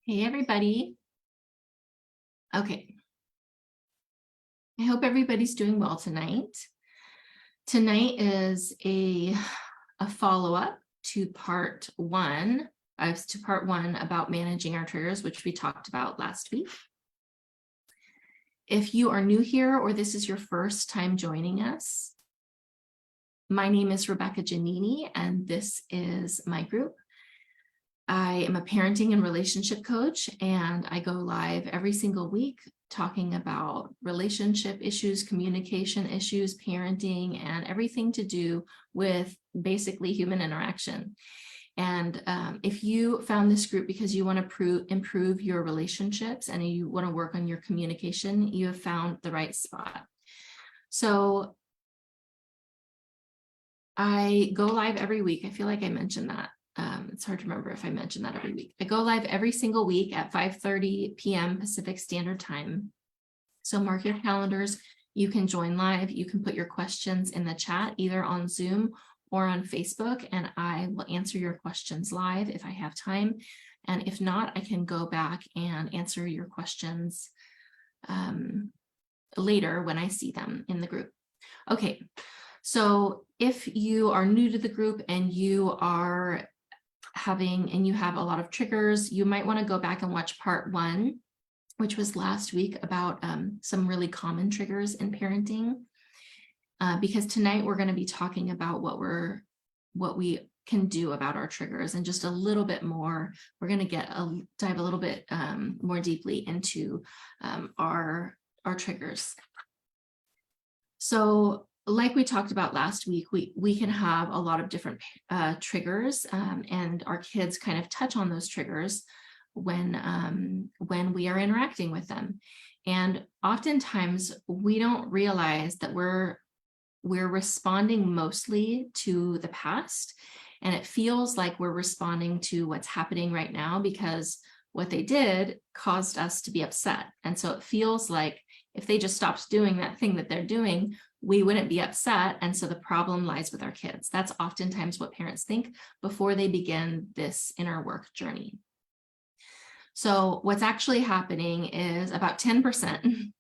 Hey, everybody. Okay. I hope everybody's doing well tonight. Tonight is a follow-up to part one about managing our triggers, which we talked about last week. If you are new here or this is your first time joining us, my name is Rebecca Giannini, and this is my group. I am a parenting and relationship coach, and I go live every single week talking about relationship issues, communication issues, parenting, and everything to do with basically human interaction. And if you found this group because you want to improve your relationships and you want to work on your communication, you have found the right spot. So I go live every week. I feel like I mentioned that. It's hard to remember if I mentioned that every week. I go live every single week at 5:30 p.m. Pacific Standard Time. So mark your calendars. You can join live. You can put your questions in the chat, either on Zoom or on Facebook, and I will answer your questions live if I have time. And if not, I can go back and answer your questions later when I see them in the group. Okay, so if you are new to the group and you have a lot of triggers, you might want to go back and watch part one, which was last week, about some really common triggers in parenting. Because tonight we're going to be talking about what we can do about our triggers, and just a little bit more. We're going to dive a little bit more deeply into our triggers. So, like we talked about last week, we can have a lot of different triggers, and our kids kind of touch on those triggers when we are interacting with them. And oftentimes we don't realize that we're responding mostly to the past, and it feels like we're responding to what's happening right now because what they did caused us to be upset. And so it feels like if they just stopped doing that thing that they're doing, we wouldn't be upset. And so the problem lies with our kids. That's oftentimes what parents think before they begin this inner work journey. So what's actually happening is about 10%,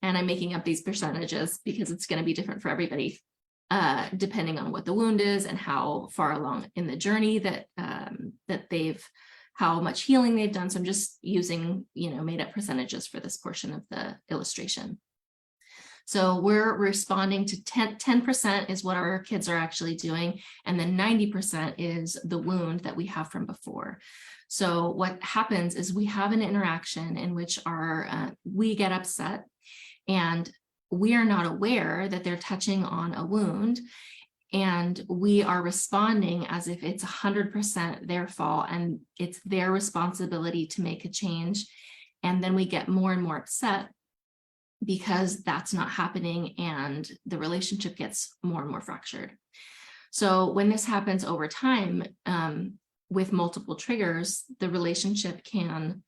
and I'm making up these percentages because it's going to be different for everybody, depending on what the wound is and how far along in the journey that how much healing they've done. So I'm just using, made up percentages for this portion of the illustration. So we're responding to 10% is what our kids are actually doing, and then 90% is the wound that we have from before. So what happens is we have an interaction in which we get upset, and we are not aware that they're touching on a wound, and we are responding as if it's 100% their fault and it's their responsibility to make a change. And then we get more and more upset because that's not happening, and the relationship gets more and more fractured. So when this happens over time, with multiple triggers, the relationship can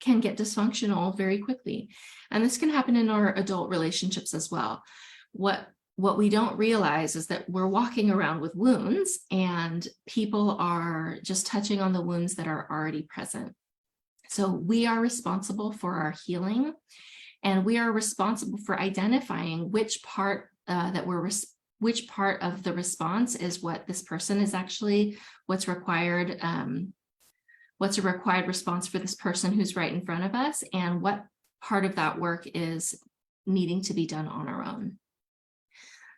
get dysfunctional very quickly. And this can happen in our adult relationships as well. What we don't realize is that we're walking around with wounds, and people are just touching on the wounds that are already present. So we are responsible for our healing, and we are responsible for identifying which part of the response is what this person is actually, what's required, what's a required response for this person who's right in front of us, and what part of that work is needing to be done on our own.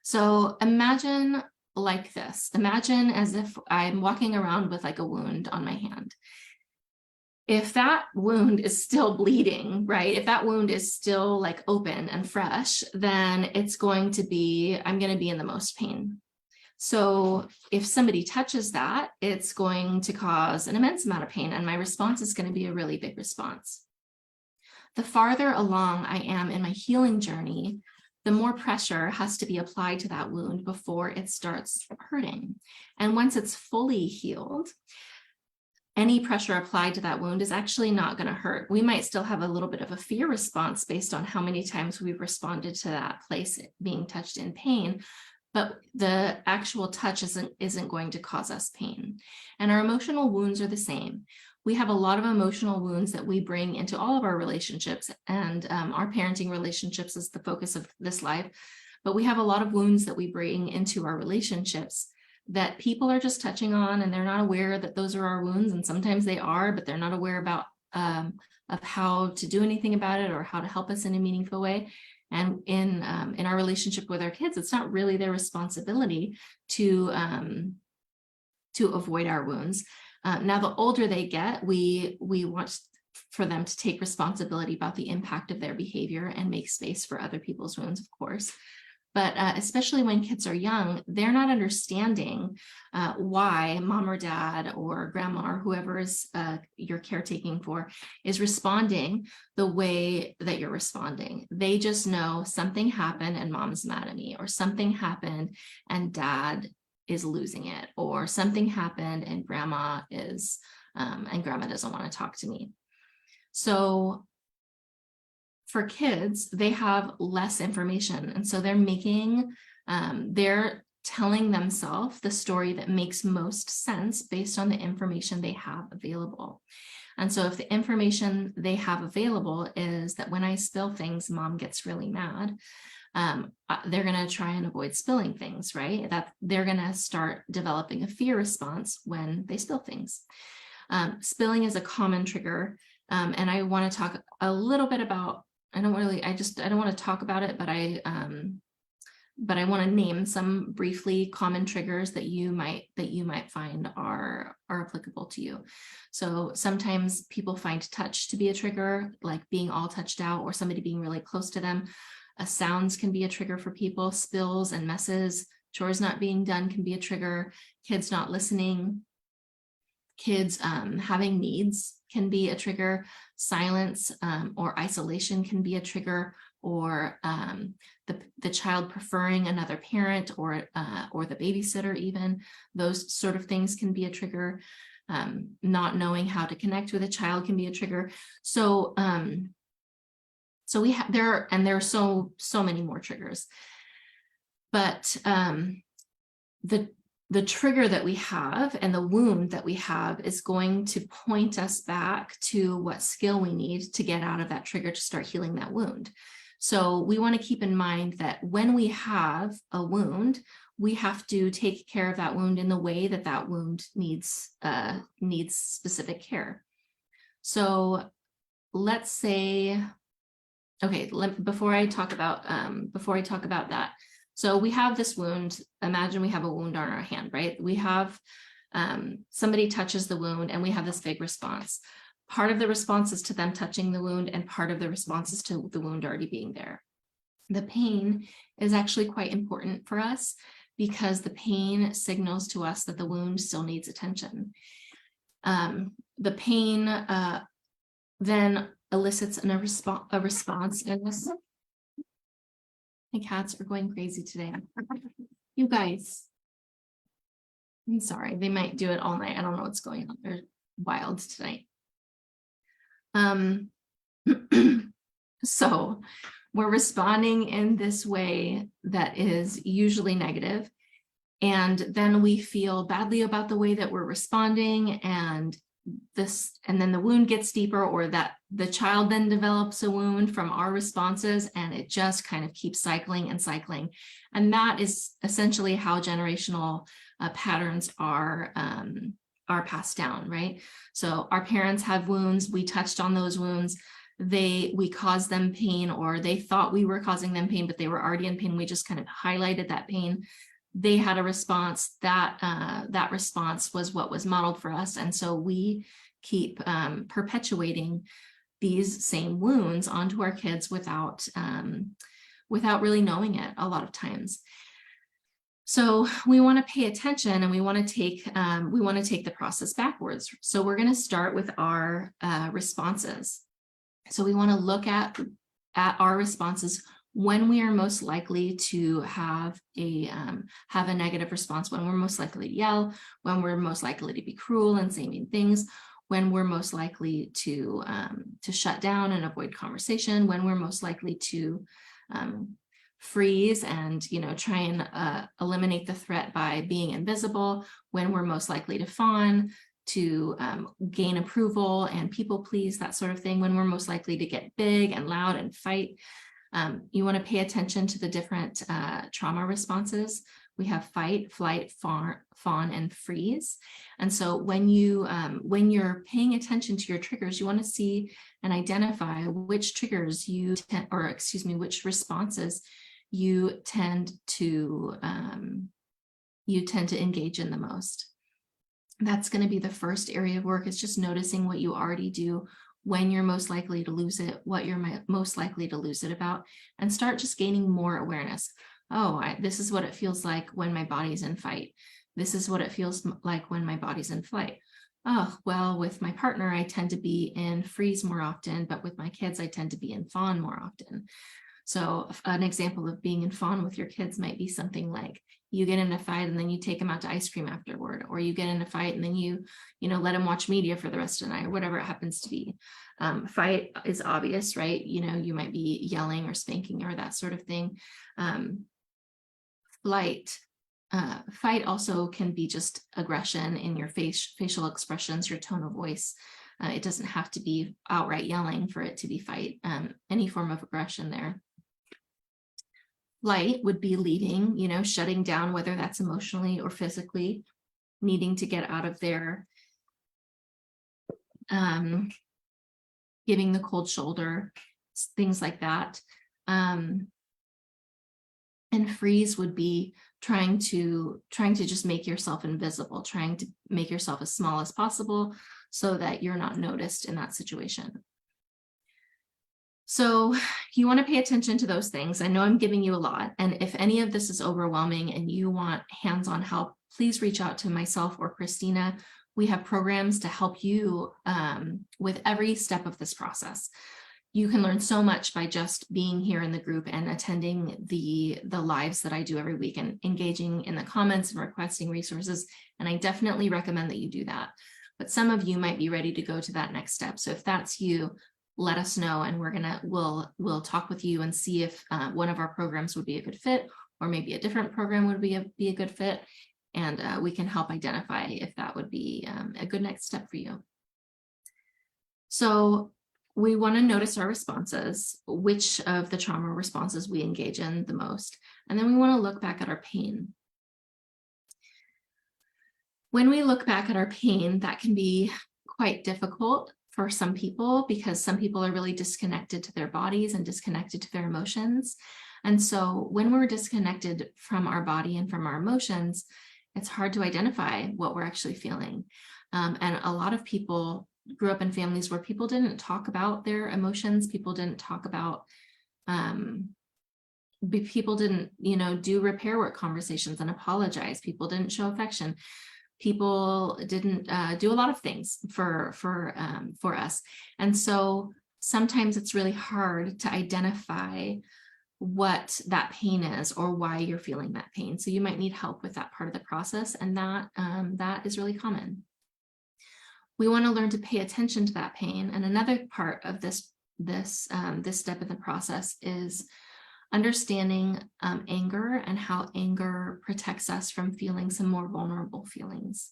So imagine like this. Imagine as if I'm walking around with like a wound on my hand. If that wound is still bleeding, right? If that wound is still like open and fresh, then I'm going to be in the most pain. So if somebody touches that, it's going to cause an immense amount of pain, and my response is going to be a really big response. The farther along I am in my healing journey, the more pressure has to be applied to that wound before it starts hurting. And once it's fully healed, any pressure applied to that wound is actually not going to hurt. We might still have a little bit of a fear response based on how many times we've responded to that place being touched in pain, but the actual touch isn't going to cause us pain. And our emotional wounds are the same. We have a lot of emotional wounds that we bring into all of our relationships, and our parenting relationships is the focus of this live. But we have a lot of wounds that we bring into our relationships that people are just touching on, and they're not aware that those are our wounds. And sometimes they are, but they're not aware about of how to do anything about it or how to help us in a meaningful way. And in our relationship with our kids, it's not really their responsibility to avoid our wounds. Now, the older they get, we want for them to take responsibility about the impact of their behavior and make space for other people's wounds, of course. But especially when kids are young, they're not understanding why mom or dad or grandma or whoever is you're caretaking for is responding the way that you're responding. They just know something happened and mom's mad at me, or something happened and dad is losing it, or something happened and grandma doesn't want to talk to me. So for kids, they have less information. And so they're telling themselves the story that makes most sense based on the information they have available. And so if the information they have available is that when I spill things, mom gets really mad, they're going to try and avoid spilling things, right? That they're going to start developing a fear response when they spill things. Spilling is a common trigger. And I want to talk a little bit about, I don't want to talk about it, but I want to name some briefly common triggers that you might find are applicable to you. So sometimes people find touch to be a trigger, like being all touched out or somebody being really close to them. Sounds can be a trigger for people. Spills and messes, chores not being done can be a trigger. Kids not listening. Kids having needs can be a trigger. Silence or isolation can be a trigger, or the child preferring another parent or the babysitter even. Those sort of things can be a trigger. Not knowing how to connect with a child can be a trigger. So there are so many more triggers, but the trigger that we have and the wound that we have is going to point us back to what skill we need to get out of that trigger to start healing that wound. So we want to keep in mind that when we have a wound, we have to take care of that wound in the way that wound needs specific care. So let's say, okay, before I talk about that. So we have this wound. Imagine we have a wound on our hand, right? We have somebody touches the wound and we have this big response. Part of the response is to them touching the wound, and part of the response is to the wound already being there. The pain is actually quite important for us because the pain signals to us that the wound still needs attention. The pain then elicits a response in us. My cats are going crazy today. You guys, I'm sorry, they might do it all night. I don't know what's going on. They're wild tonight. So we're responding in this way that is usually negative, and then we feel badly about the way that we're responding, and then the wound gets deeper, or that the child then develops a wound from our responses, and it just kind of keeps cycling and cycling. And that is essentially how generational patterns are passed down, right? So our parents have wounds, we touched on those wounds, we caused them pain, or they thought we were causing them pain, but they were already in pain. We just kind of highlighted that pain. They had a response. That response was what was modeled for us. And so we keep perpetuating these same wounds onto our kids without really knowing it a lot of times. So we want to pay attention, and we want to take the process backwards. So we're going to start with our responses. So we want to look at our responses when we are most likely to have a negative response, when we're most likely to yell, when we're most likely to be cruel and say mean things, when we're most likely to shut down and avoid conversation, when we're most likely to freeze and, try and eliminate the threat by being invisible, when we're most likely to fawn, to gain approval and people please, that sort of thing, when we're most likely to get big and loud and fight. You want to pay attention to the different trauma responses. We have fight, flight, fawn, and freeze. And so when you're paying attention to your triggers, you want to see and identify which triggers which responses you tend to engage in the most. That's going to be the first area of work, is just noticing what you already do, when you're most likely to lose it, what you're most likely to lose it about, and start just gaining more awareness. Oh, this is what it feels like when my body's in fight. This is what it feels like when my body's in flight. Oh, well, with my partner, I tend to be in freeze more often, but with my kids, I tend to be in fawn more often. So an example of being in fawn with your kids might be something like, you get in a fight and then you take them out to ice cream afterward, or you get in a fight and then you let them watch media for the rest of the night, or whatever it happens to be. Fight is obvious, right? You might be yelling or spanking or that sort of thing. Fight also can be just aggression in your facial expressions, your tone of voice. It doesn't have to be outright yelling for it to be fight. Any form of aggression there. Flight would be leaving, shutting down, whether that's emotionally or physically, needing to get out of there, giving the cold shoulder, things like that. And freeze would be trying to just make yourself invisible, trying to make yourself as small as possible so that you're not noticed in that situation. So you want to pay attention to those things. I know I'm giving you a lot, and if any of this is overwhelming and you want hands-on help, please reach out to myself or Christina. We have programs to help you with every step of this process. You can learn so much by just being here in the group and attending the lives that I do every week and engaging in the comments and requesting resources. And I definitely recommend that you do that. But some of you might be ready to go to that next step. So if that's you, let us know, and we'll talk with you and see if one of our programs would be a good fit, or maybe a different program would be a good fit. And we can help identify if that would be a good next step for you. So we want to notice our responses, which of the trauma responses we engage in the most. And then we want to look back at our pain. When we look back at our pain, that can be quite difficult for some people, because some people are really disconnected to their bodies and disconnected to their emotions. And so when we're disconnected from our body and from our emotions, it's hard to identify what we're actually feeling. And a lot of people grew up in families where people didn't talk about their emotions. People didn't talk about, people didn't, do repair work conversations and apologize. People didn't show affection. People didn't do a lot of things for us. And so sometimes it's really hard to identify what that pain is or why you're feeling that pain. So you might need help with that part of the process, and that is really common. We want to learn to pay attention to that pain. And another part of this step in the process is understanding anger and how anger protects us from feeling some more vulnerable feelings.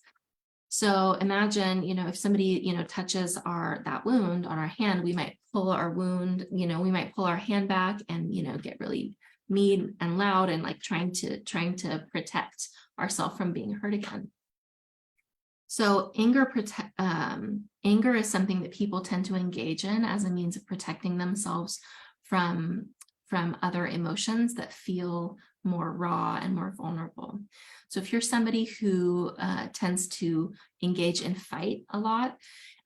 So imagine, if somebody, touches that wound on our hand, we might pull our wound, we might pull our hand back and, get really mean and loud and like trying to protect ourselves from being hurt again. So anger is something that people tend to engage in as a means of protecting themselves from other emotions that feel more raw and more vulnerable. So if you're somebody who tends to engage in fight a lot,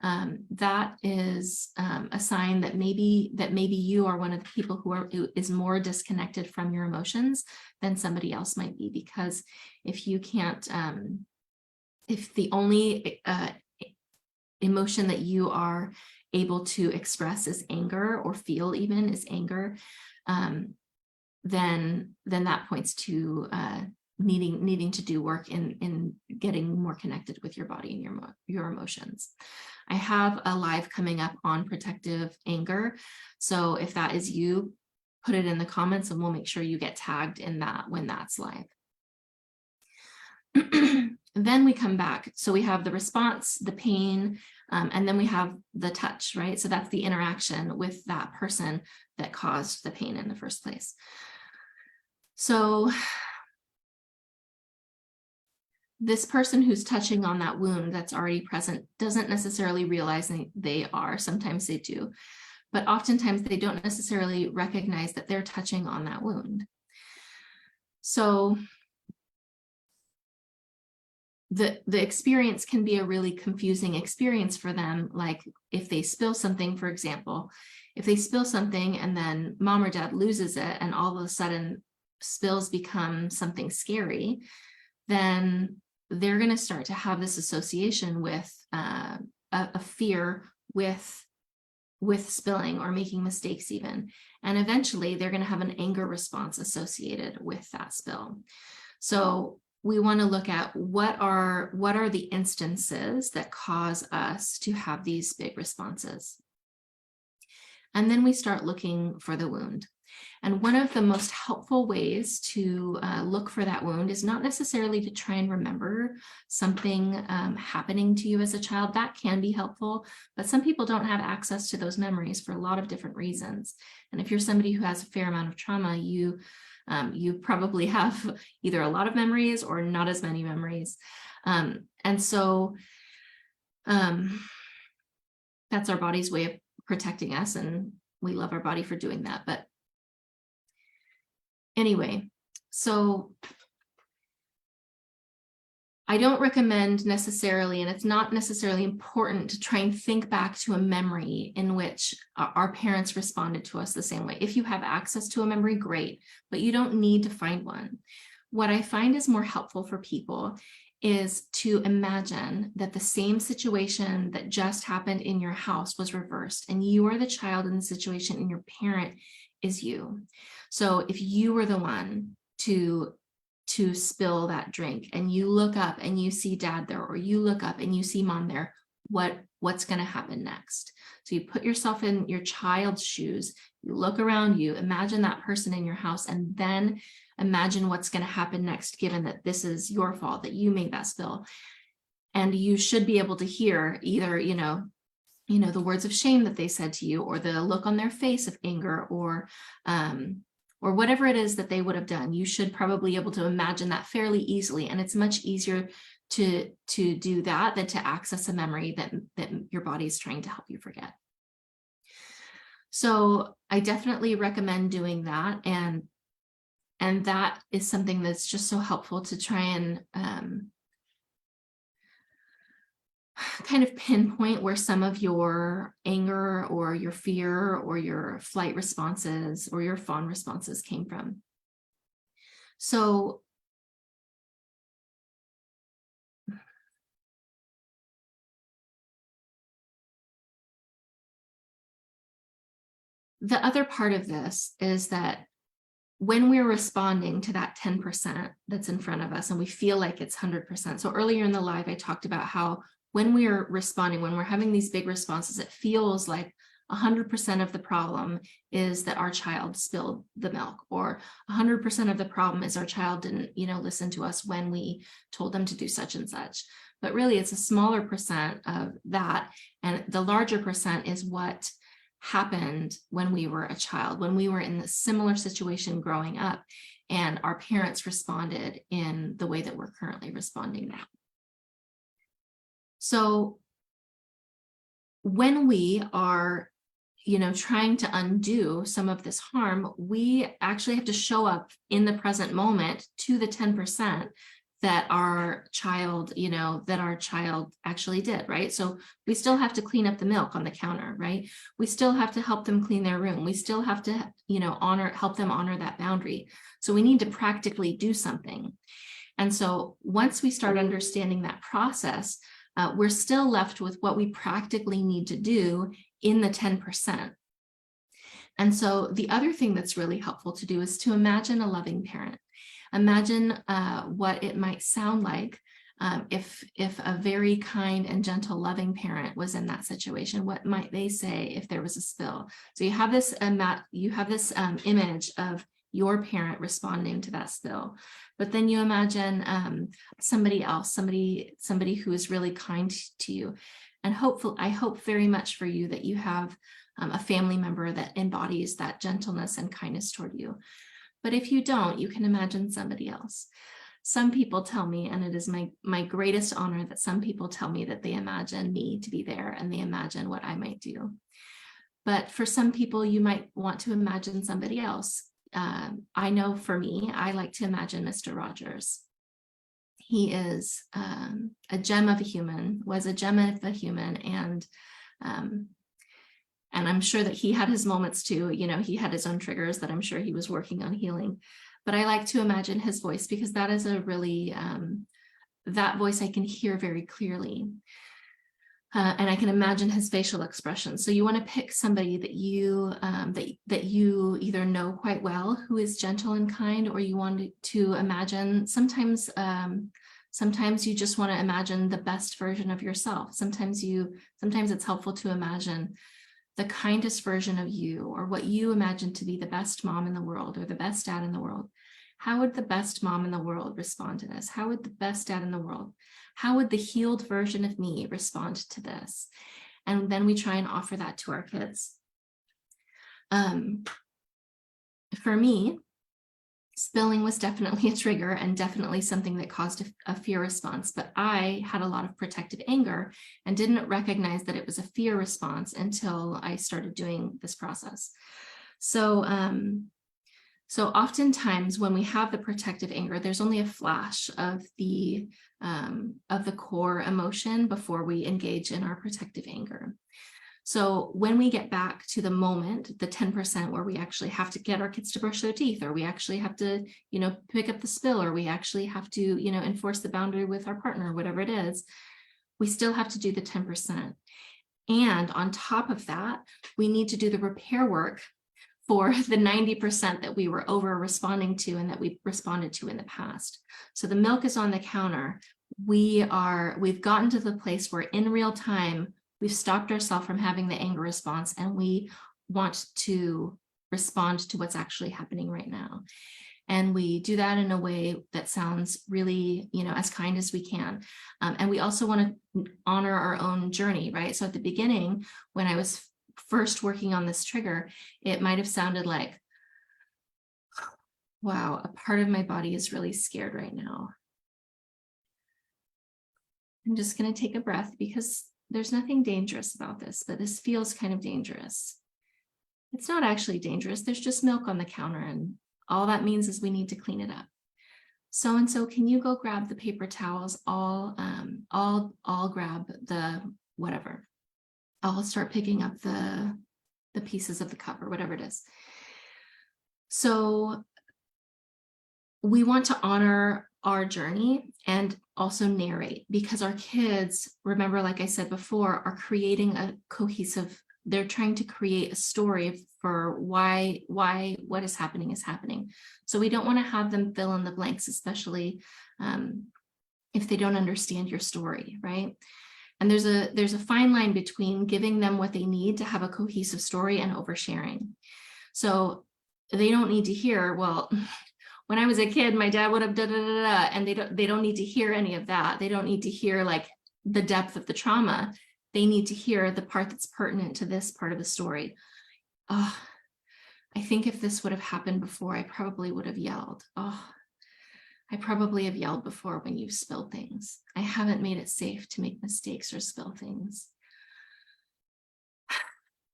that is a sign that maybe you are one of the people who is more disconnected from your emotions than somebody else might be. Because if you can't, if the only emotion that you are able to express is anger, or feel even is anger, then that points to needing to do work in getting more connected with your body and your emotions. I have a live coming up on protective anger. So if that is you, put it in the comments and we'll make sure you get tagged in that when that's live. Then we come back. So we have the response, the pain, and then we have the touch, right? So that's the interaction with that person that caused the pain in the first place. So this person who's touching on that wound that's already present doesn't necessarily realize they are. Sometimes they do, but oftentimes they don't necessarily recognize that they're touching on that wound. So the experience can be a really confusing experience for them. Like if they spill something, for example, if they spill something and then mom or dad loses it and all of a sudden spills become something scary, then they're going to start to have this association with a fear with spilling or making mistakes even. And eventually they're going to have an anger response associated with that spill. So we want to look at what are the instances that cause us to have these big responses. And then we start looking for the wound. And one of the most helpful ways to look for that wound is not necessarily to try and remember something happening to you as a child. That can be helpful, but some people don't have access to those memories for a lot of different reasons. And if you're somebody who has a fair amount of trauma, you probably have either a lot of memories or not as many memories. And so that's our body's way of protecting us, and we love our body for doing that. But anyway, so I don't recommend necessarily, and it's not necessarily important to try and think back to a memory in which our parents responded to us the same way. If you have access to a memory, great, but you don't need to find one. What I find is more helpful for people is to imagine that the same situation that just happened in your house was reversed, and you are the child in the situation and your parent is you. So if you were the one to spill that drink and you look up and you see dad there, or you look up and you see mom there, what's going to happen next? So you put yourself in your child's shoes, you look around you, imagine that person in your house, and then imagine what's going to happen next, given that this is your fault, that you made that spill. And you should be able to hear either, the words of shame that they said to you, or the look on their face of anger, or whatever it is that they would have done. You should probably be able to imagine that fairly easily. And it's much easier to do that than to access a memory that your body is trying to help you forget. So I definitely recommend doing that. And that is something that's just so helpful to try and kind of pinpoint where some of your anger or your fear or your flight responses or your fawn responses came from. So the other part of this is that when we're responding to that 10% that's in front of us and we feel like it's 100%. So earlier in the live, I talked about how when we are responding, when we're having these big responses, it feels like 100% of the problem is that our child spilled the milk, or 100% of the problem is our child didn't, listen to us when we told them to do such and such. But really, it's a smaller percent of that. And the larger percent is what happened when we were a child, when we were in a similar situation growing up, and our parents responded in the way that we're currently responding now. So when we are, trying to undo some of this harm, we actually have to show up in the present moment to the 10% that our child, actually did, right? So we still have to clean up the milk on the counter, right? We still have to help them clean their room. We still have to, help them honor that boundary. So we need to practically do something. And so once we start understanding that process, we're still left with what we practically need to do in the 10%. And so the other thing that's really helpful to do is to imagine a loving parent. Imagine what it might sound like If a very kind and gentle, loving parent was in that situation, what might they say if there was a spill? So you have this image of your parent responding to that spill, but then you imagine somebody else, somebody who is really kind to you, and I hope very much for you that you have a family member that embodies that gentleness and kindness toward you. But if you don't, you can imagine somebody else. Some people tell me, and it is my greatest honor that some people tell me that they imagine me to be there and they imagine what I might do. But for some people, you might want to imagine somebody else. I know for me, I like to imagine Mr. Rogers. He is a gem of a human, was a gem of a human, and I'm sure that he had his moments too. You know, he had his own triggers that I'm sure he was working on healing. But I like to imagine his voice because that is a really, that voice I can hear very clearly. And I can imagine his facial expression. So you want to pick somebody that you that you either know quite well, who is gentle and kind, or you want to imagine. Sometimes you just want to imagine the best version of yourself. Sometimes it's helpful to imagine the kindest version of you, or what you imagine to be the best mom in the world or the best dad in the world. How would the best mom in the world respond to this? How would the best dad in the world, how would the healed version of me respond to this? And then we try and offer that to our kids. For me, spilling was definitely a trigger and definitely something that caused a fear response, but I had a lot of protective anger and didn't recognize that it was a fear response until I started doing this process. So oftentimes when we have the protective anger, there's only a flash of the core emotion before we engage in our protective anger. So when we get back to the moment, the 10% where we actually have to get our kids to brush their teeth, or we actually have to, pick up the spill, or we actually have to, enforce the boundary with our partner, whatever it is, we still have to do the 10%. And on top of that, we need to do the repair work for the 90% that we were over responding to and that we responded to in the past. So the milk is on the counter. We've gotten to the place where in real time, we've stopped ourselves from having the anger response, and we want to respond to what's actually happening right now. And we do that in a way that sounds really, as kind as we can. And we also want to honor our own journey, right? So at the beginning, when I was first working on this trigger, it might have sounded like, wow, a part of my body is really scared right now. I'm just going to take a breath because there's nothing dangerous about this, but this feels kind of dangerous. It's not actually dangerous. There's just milk on the counter, and all that means is we need to clean it up. So-and-so, can you go grab the paper towels? I'll grab the whatever. I'll start picking up the pieces of the cup or whatever it is. So we want to honor our journey and also narrate, because our kids, remember, like I said before, are creating a cohesive, they're trying to create a story for why what is happening. So we don't want to have them fill in the blanks, especially if they don't understand your story, right? And there's a fine line between giving them what they need to have a cohesive story and oversharing. So they don't need to hear, well, when I was a kid, my dad would have da da da da, and they don't need to hear any of that. They don't need to hear like the depth of the trauma. They need to hear the part that's pertinent to this part of the story. Oh, I think if this would have happened before, I probably would have yelled. Oh, I probably have yelled before when you've spilled things. I haven't made it safe to make mistakes or spill things.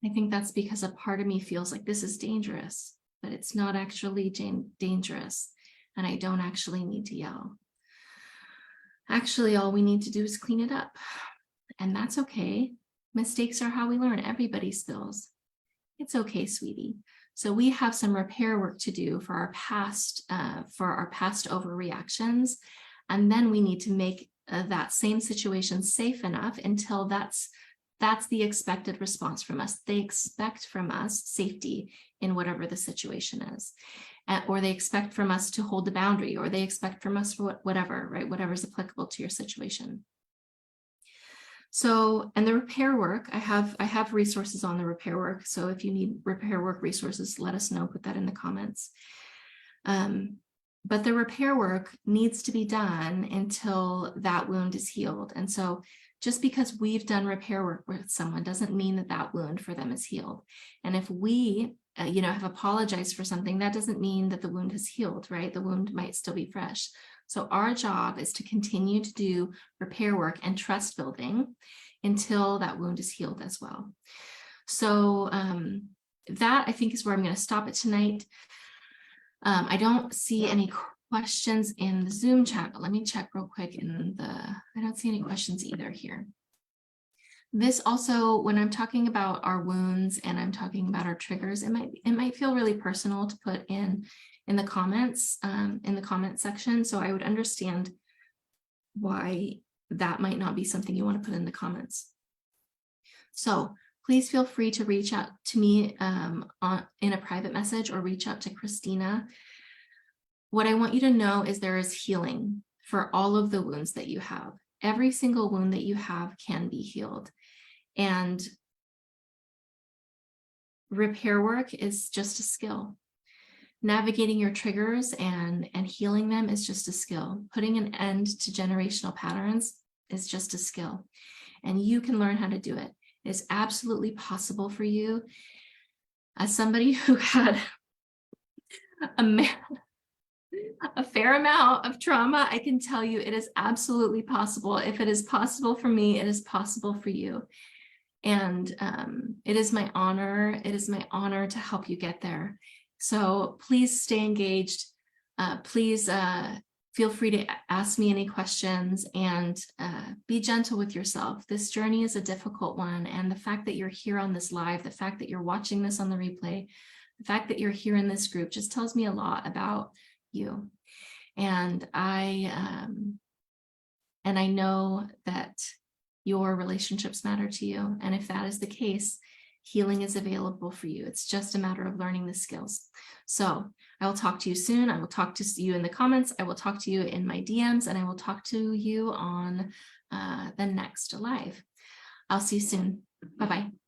I think that's because a part of me feels like this is dangerous, but it's not actually dangerous, and I don't actually need to yell. Actually, all we need to do is clean it up, and that's okay. Mistakes are how we learn. Everybody spills. It's okay, sweetie. So we have some repair work to do for our past overreactions, and then we need to make that same situation safe enough until that's the expected response from us. They expect from us safety in whatever the situation is. or they expect from us to hold the boundary, or they expect from us for whatever, right? Whatever is applicable to your situation. So, and the repair work, I have resources on the repair work. So if you need repair work resources, let us know, put that in the comments. But the repair work needs to be done until that wound is healed. And so just because we've done repair work with someone doesn't mean that that wound for them is healed. And if we, have apologized for something, that doesn't mean that the wound has healed, right? The wound might still be fresh. So our job is to continue to do repair work and trust building until that wound is healed as well. So that I think is where I'm going to stop it tonight. I don't see any questions in the Zoom chat, but let me check real quick I don't see any questions either here. This also, when I'm talking about our wounds and I'm talking about our triggers, it might feel really personal to put in the comments, in the comment section. So I would understand why that might not be something you want to put in the comments. So please feel free to reach out to me in a private message or reach out to Christina. What I want you to know is there is healing for all of the wounds that you have. Every single wound that you have can be healed. And repair work is just a skill. Navigating your triggers and healing them is just a skill. Putting an end to generational patterns is just a skill. And you can learn how to do it. It's absolutely possible for you. As somebody who had a fair amount of trauma, I can tell you it is absolutely possible. If it is possible for me, it is possible for you. And it is my honor. It is my honor to help you get there. So please stay engaged. Please feel free to ask me any questions and be gentle with yourself. This journey is a difficult one. And the fact that you're here on this live, the fact that you're watching this on the replay, the fact that you're here in this group just tells me a lot about you. And I know that your relationships matter to you. And if that is the case, healing is available for you. It's just a matter of learning the skills. So I will talk to you soon. I will talk to you in the comments. I will talk to you in my DMs, and I will talk to you on the next live. I'll see you soon. Bye-bye.